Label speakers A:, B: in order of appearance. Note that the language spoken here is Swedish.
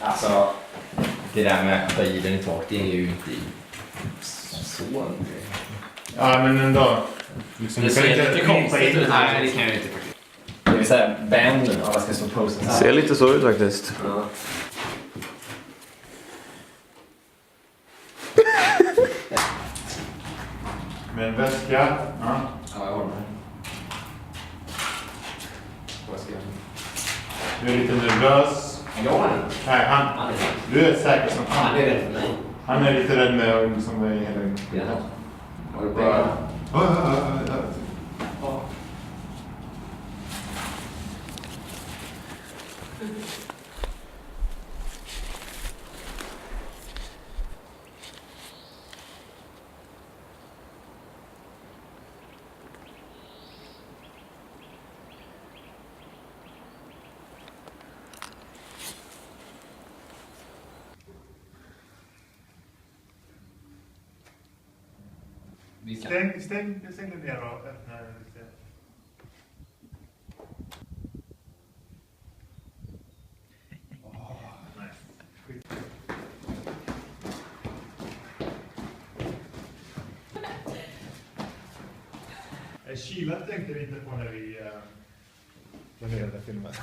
A: Alltså, det där med att ta i den i tak, det är ju inte så.
B: Ja, men ändå. Liksom,
A: Det
B: du kan
A: ser
B: inte
A: lite
B: krypa
A: konstigt
B: in
A: ut. Nej, det kan jag inte faktiskt. Det vill säga banden, alla ska stå posen.
C: Ser lite så ut faktiskt.
A: Ja.
B: Men väska. Ja.
A: Ja, jag har den. Vad ska jag?
B: Du är lite nervös.
A: Jag har den.
B: Nej,
A: Han är rädd.
B: du är säker som
A: Han
B: fan.
A: är rädd för mig.
B: Han är lite rädd med att liksom vara i hela...
A: Ja. Har du pengar?
B: Ja. Stäng det ner och öppna lite. Kylan tänkte vi inte på när vi planerade filmen.